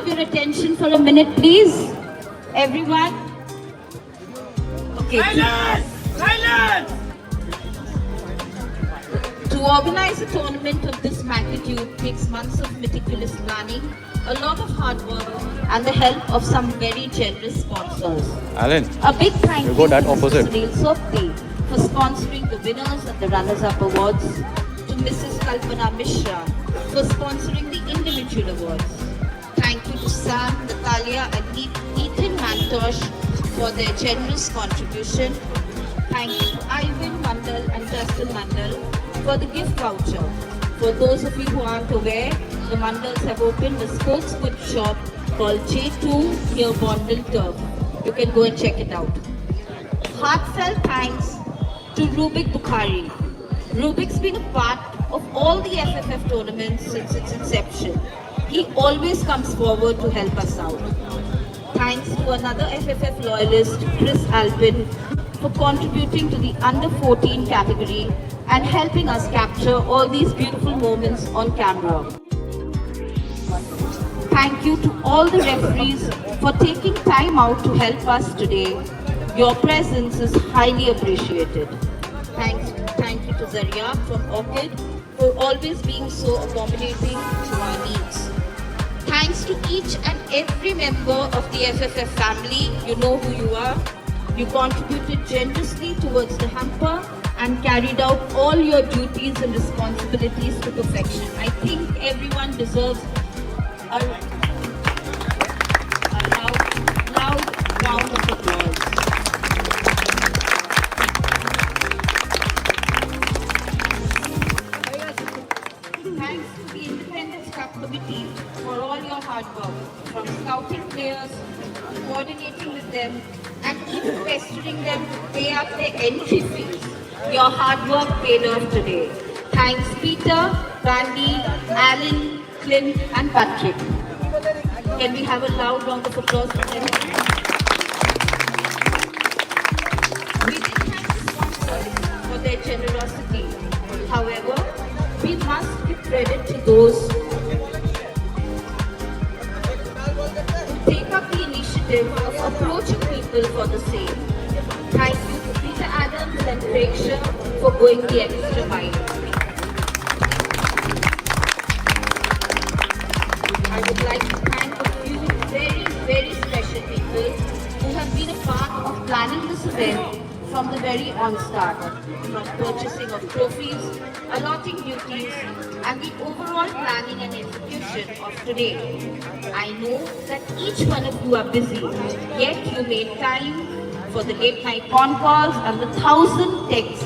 have your attention for a minute, please? Everyone? Okay. Silence! Silence! To organize a tournament of this magnitude takes months of meticulous planning, a lot of hard work, and the help of some very generous sponsors. Alan, A big thank you go that to opposite. Mrs. Sunil Sopti for sponsoring the winners and the runners-up awards, to Mrs. Kalpana Mishra for sponsoring the individual awards. Thank you to Sam, Natalia and Ethan Mantosh for their generous contribution. Thank you to Ivan Mandal and Justin Mandal for the gift voucher. For those of you who aren't aware, the Mandals have opened a sports goods shop called J2 near Bondal Turf. You can go and check it out. Heartfelt thanks to Rubik Bukhari. Rubik's been a part of all the FFF tournaments since its inception. He always comes forward to help us out. Thanks to another FFF loyalist, Chris Alpin, for contributing to the under 14 category and helping us capture all these beautiful moments on camera. Thank you to all the referees for taking time out to help us today. Your presence is highly appreciated. Thank you to Zaria from Orchid for always being so accommodating to our needs. Thanks to each and every member of the FFF family. You know who you are. You contributed generously towards the hamper and carried out all your duties and responsibilities to perfection. I think everyone deserves a loud round of applause. Thanks to the Independence Cup Committee for all your hard work, from scouting players, coordinating with them, and even pestering them to pay up their entry fees. Your hard work paid off today. Thanks Peter, Randy, Alan, Clint, and Patrick. Can we have a loud round of applause for them? We did thank the sponsors for their generosity. However, we must give credit to those who take up the initiative of approaching people for the same. Thank you to Peter Adams and Craig Shah for going the extra mile. I would like to thank a few very special people who have been a part of planning this event from the very onstart, from purchasing of trophies, allotting duties, and the overall planning and execution of today. I know that each one of you are busy, yet you made time for the late night phone calls and the 1,000 texts.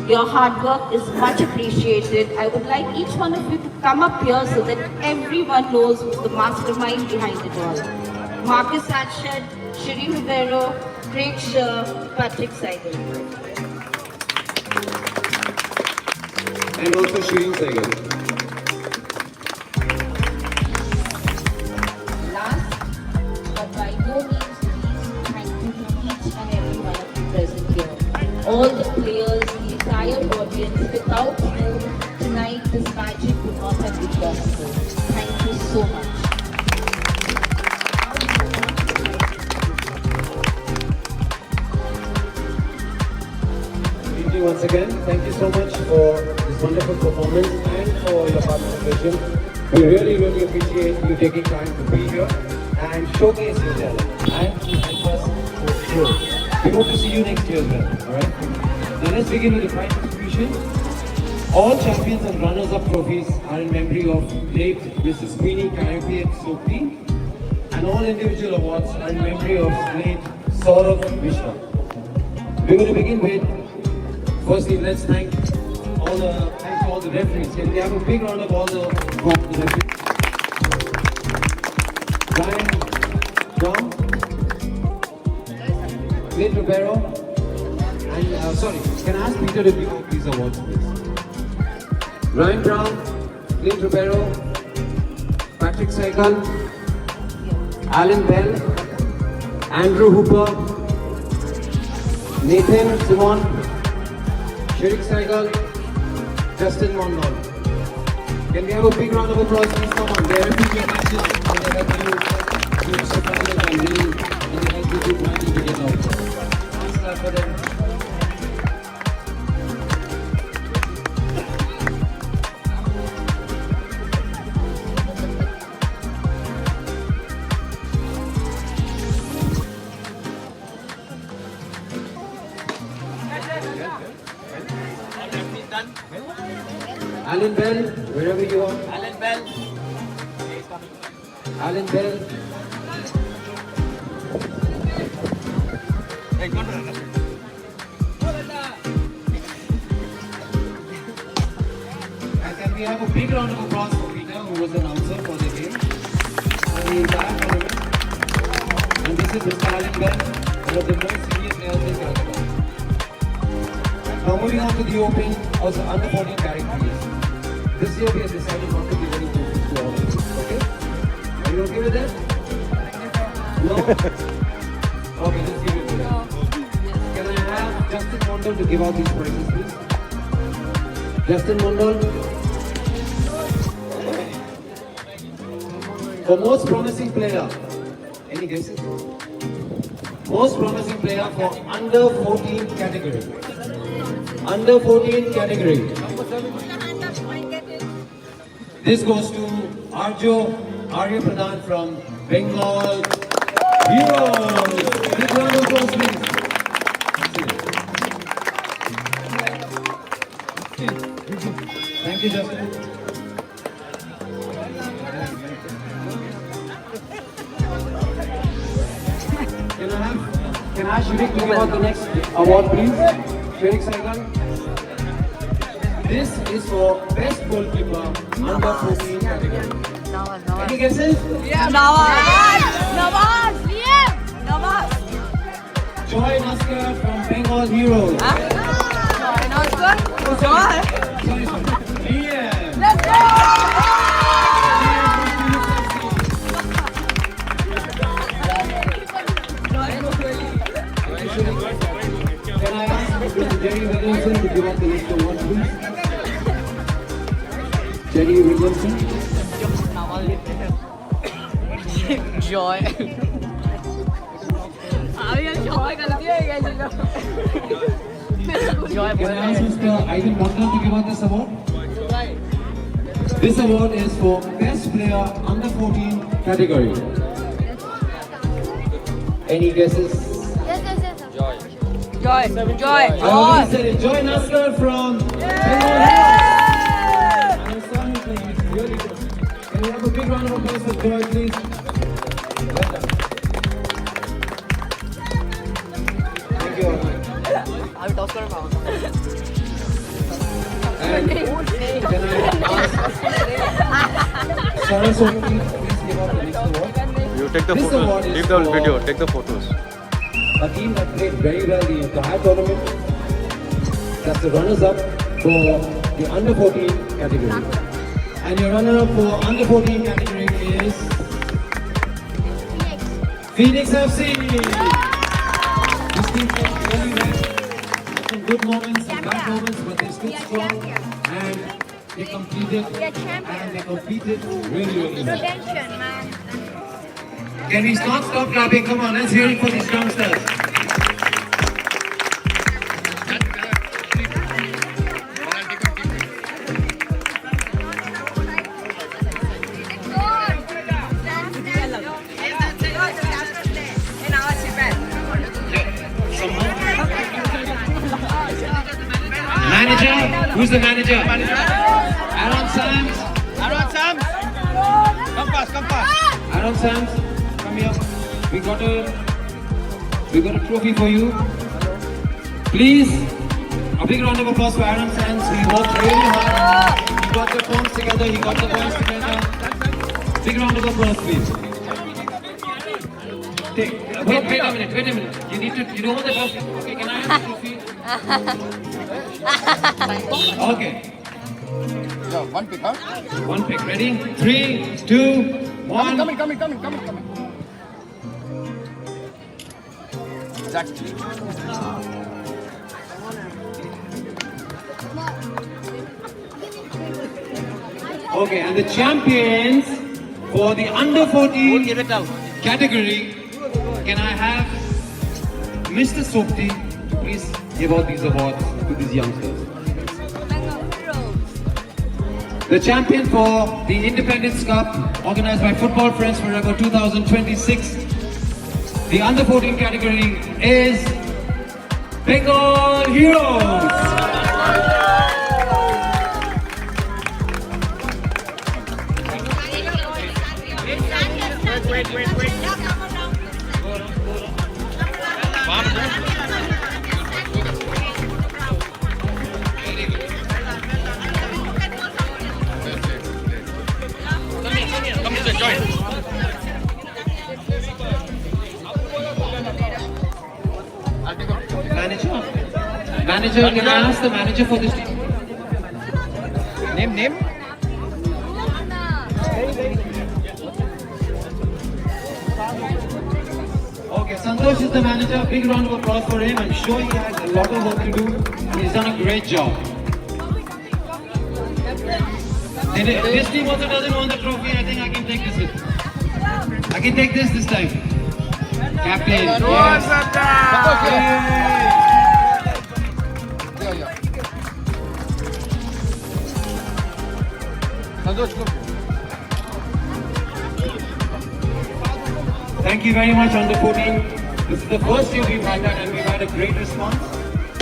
Your hard work is much appreciated. I would like each one of you to come up here so that everyone knows who's the mastermind behind it all. Marcus Atchett, Shiri Rivero, Craig Shah, Patrick Seigel. And also Shiri Seigel. Last, but by no means least, thank you to each and every one of you present here. All the players, the entire audience, without you, tonight this magic would not have been possible. Thank you so much. Good evening once again. Thank you so much for this wonderful performance and for your participation. We really appreciate you taking time to be here and showcase your talent and to help us for sure. We hope to see you next year as well. Alright? Now let's begin with the prize distribution. All champions and runners-up trophies are in memory of late Mrs. Queenie Kayapet Sopti, and all individual awards are in memory of late Saurav Mishra. We're going to begin with, firstly, let's thank all the referees. Can we have a big round of all the referees? Brian Brown, Clint Ribeiro, and can I ask Peter to give out these awards, please? Ryan Brown, Clint Ribeiro, Patrick Seigel, Alan Bell, Andrew Hooper, Nathan Simon, Shirik Seigel, Justin Mondal. Can we have a big round of applause, please? Come on, they're repeating your matches. Alan Bell, wherever you are. Alan Bell. Alan Bell. Hey, go on. And can we have a big round of applause for Peter, who was the announcer for the game, for the entire tournament. And this is Mr. Alan Bell, one of the most senior players in Calcutta. Now moving on to the Open of the under 14 categories. This year we have decided not to give any trophies to all of you. Okay? Are you okay with that? No? Okay, let's give it to them. Can I have Justin Mondal to give out these prizes, please? Justin Mondal. For most promising player. Any guesses? Most promising player for under 14 category. Under 14 category. This goes to Arya Pradhan from Bengal Heroes. Big round of applause, please. Thank you, Justin. Can I ask Shivik to give out the next award, please? Shivik Saigal. This is for best goalkeeper under 14 category. Any guesses? Nawaz! Joy Naskar from Bengal Heroes. Sorry. Liam. Let's go! Can I ask Mr. Jerry Williamson to give out the next award, please? Jerry Williamson. Joy. Can I ask Mr. Ivan Bondal to give out this award? This award is for best player under 14 category. Any guesses? Joy. I already said it. Joy Naskar from Bengal Heroes. I'm sorry, he's really good. Can we have a big round of applause for Joy, please? Well done. Thank you. And can I ask Saraswati, please give out the next award? You take the This photos. award is Leave the for- video. Take the photos. A team that played very well the entire tournament. That's the runners-up for the under 14 category. And your runner-up for under 14 category is Phoenix FC. This team played really well. Had some good moments, some bad moments, but they stood strong and they competed really, really well. Can we stop clapping? Come on, let's hear it for these youngsters. Manager? Who's the manager? Aaron Sams? Aaron Sams. Come pass. Aaron Sams, come here. We got a trophy for you. Please, a big round of applause for Aaron Sams. He worked really hard. He got the forms together. He got the boys together. Big round of applause, please. Wait a minute. You don't want the trophy. Okay, can I have the trophy? Okay. One pick, huh? One pick. Ready? 3, 2, 1. Coming. Exactly. Okay, and the champions for the under 14 category, can I have Mr. Sopti to please give out these awards to these youngsters? The champion for the Independence Cup, organized by Football Friends Forever 2026, the under 14 category is Bengal Heroes. Come to join. Manager, can I ask the manager for this team? Name. Okay, Santosh is the manager. Big round of applause for him. I'm sure he has a lot of work to do, and he's done a great job. And if this team also doesn't want the trophy, I think I can take this. I can take this time. Captain. Yes. Yeah. Santosh, come. Thank you very much, Under 14. This is the first year we've had that, and we've had a great response.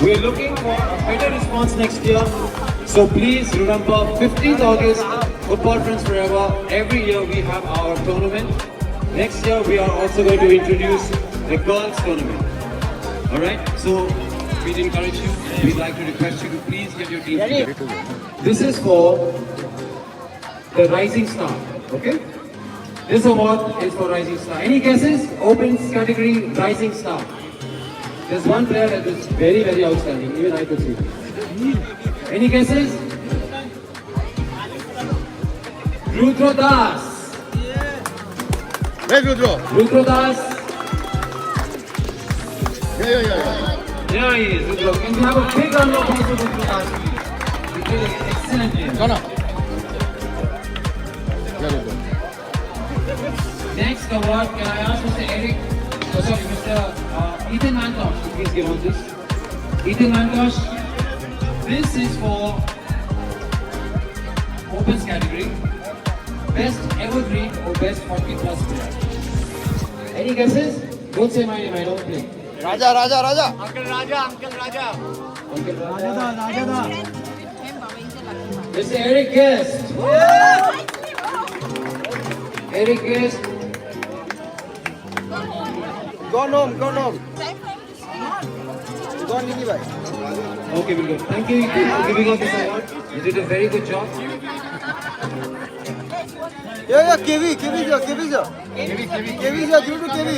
We're looking for a better response next year. So please remember, 15th August, Football Friends Forever. Every year we have our tournament. Next year we are also going to introduce the girls tournament. Alright, so we'd encourage you, we'd like to request you to please get your team together. This is for the Rising Star, okay? This award is for Rising Star. Any guesses? Opens category Rising Star. There's one player that is very, very outstanding. Even I could see. Any guesses? Rudra Das. Where's Rudro? Rudra Das. Yeah. There he is, Rudra. Can we have a big round of applause for Rudra Das, please? He did an excellent game. Go now. Yeah, Rudro. Next award, can I ask Mr. Mr. Ethan Mantosh to please give on this. Ethan Mantosh, this is for Opens category, Best Evergreen or Best 40 Plus player. Any guesses? Don't say my name, I don't play. Raja. Uncle Raja. Mr. Eric Guest. Eric Guest. Go home. Go on, Nini bhai. Okay, we'll go. Thank you for giving us this award. You did a very good job. Yeah, KV is here. Due to KV.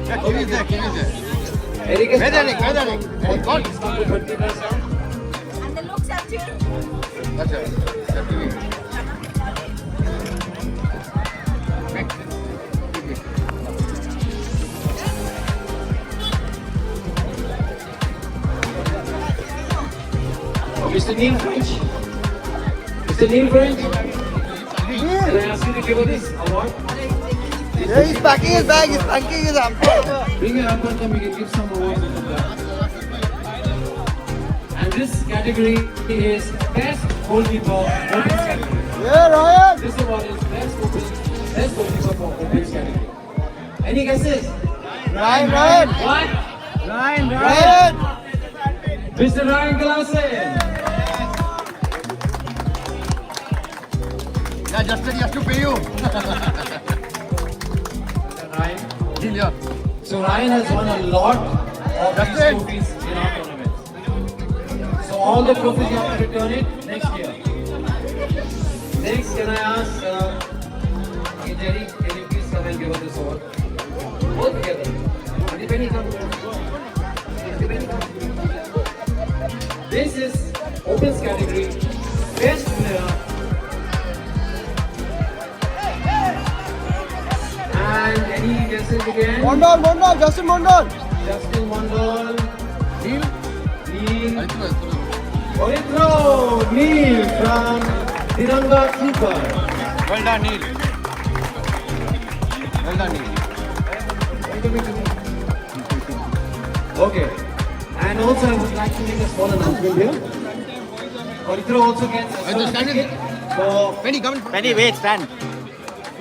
Yeah, KV is there. Eric is Where the Nick? God. He's come to 30 plus now. And the looks at you. That's it. Yeah, KV. Mr. Neil French. Mr. Neil French. Can I ask you to give us this award? Yeah, he's packing his bag. He's packing his arm. Bring your hamper, come, we can give some awards and some that. And this category is Best Goalkeeper Opens category. Yeah, Ryan. This award is Best Goalkeeper for Opens category. Any guesses? Ryan. What? Ryan. Mr. Ryan Klassen. Yeah, Justin, he has to pay you. Ryan. Deal, yeah. So Ryan has won a lot of That's these it. trophies in our tournament. So all the trophies you have to return it next year. Next, can I ask Jerry, can you please come and give us this award? Both together. Depending on this is Opens category, Best Player. And any guesses again? Mondal, Justin Mondal. Justin Mondal. Deal. Neil. Orithro. Neil from Tiranga Super. Well done, Neil. Okay. And also I would like to make a small announcement here. Orithro also gets a certificate for Penny, wait, stand.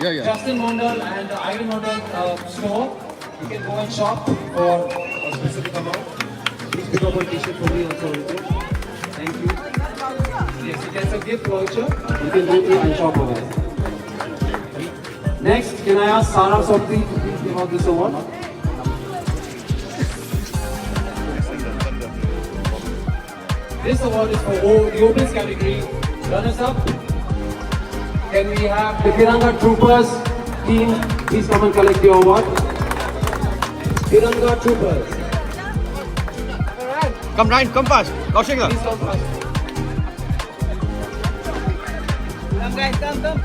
Yeah. Justin Mondal and the Iron Mondal store. You can go and shop for a specific amount. Please pick up a t-shirt for me also, Orithro. Thank you. Yes, he gets a gift voucher. You can go to and shop over there. Next, can I ask Sara Sopti to please give out this award? This award is for the Opens category. Runners up. Can we have the Tiranga Troopers team please come and collect your award? Tiranga Troopers. Come Ryan, come fast. Kaushik Please come fast. Come guys, come.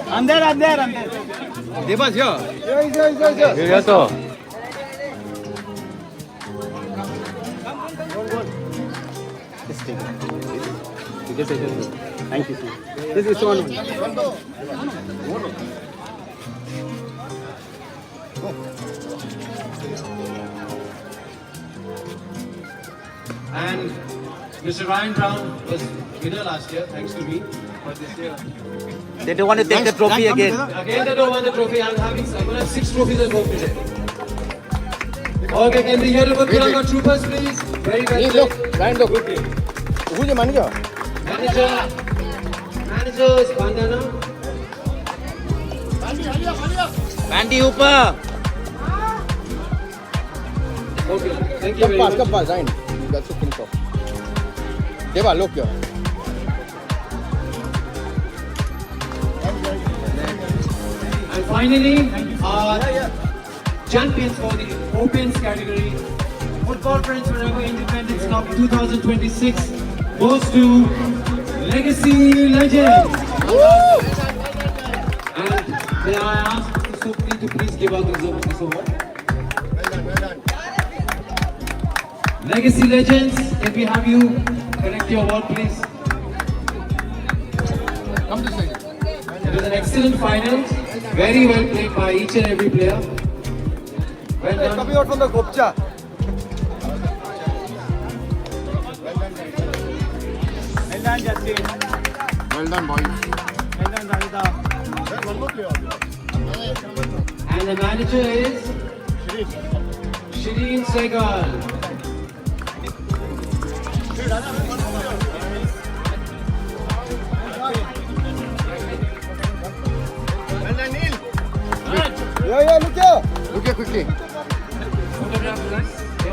I'm there. Devas here. Yes, sir. Thank you, sir. This is one. And Mr. Ryan Brown was winner last year, thanks to me. But this year, They don't want to take the trophy again. again they don't want the trophy. I'm going to have 6 trophies at home today. Okay, can we hear about Tiranga Troopers, please? Very well. Look, Ryan, look. Good game. Who's the manager? Manager is Bandana. Bandy Hooper. Okay, thank you very much. Come fast, Ryan. That's the finish off. Deva, look here. And finally, champions for the Opens category, Football Friends Forever Independence Cup 2026 goes to Legacy Legends. And may I ask Mr. Supri to please give out this award? Legacy Legends, can we have you collect your award, please? Come this way. It was an excellent final, very well played by each and every player. Well done. Coming out from the Gopcha. Well done, boys. And the manager is Shireen Segal. Yeah, look here. Look here quickly.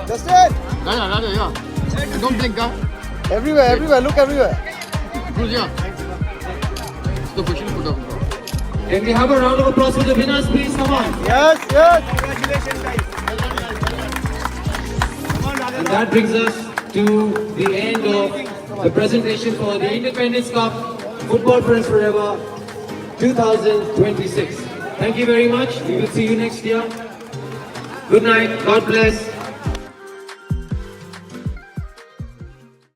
Just it. Yeah. Don't blink, huh? Everywhere. Look everywhere. Cruise here. It's the position put up. Can we have a round of applause for the winners, please? Come on. Yes. And that brings us to the end of the presentation for the Independence Cup Football Friends Forever 2026. Thank you very much. We will see you next year. Good night. God bless.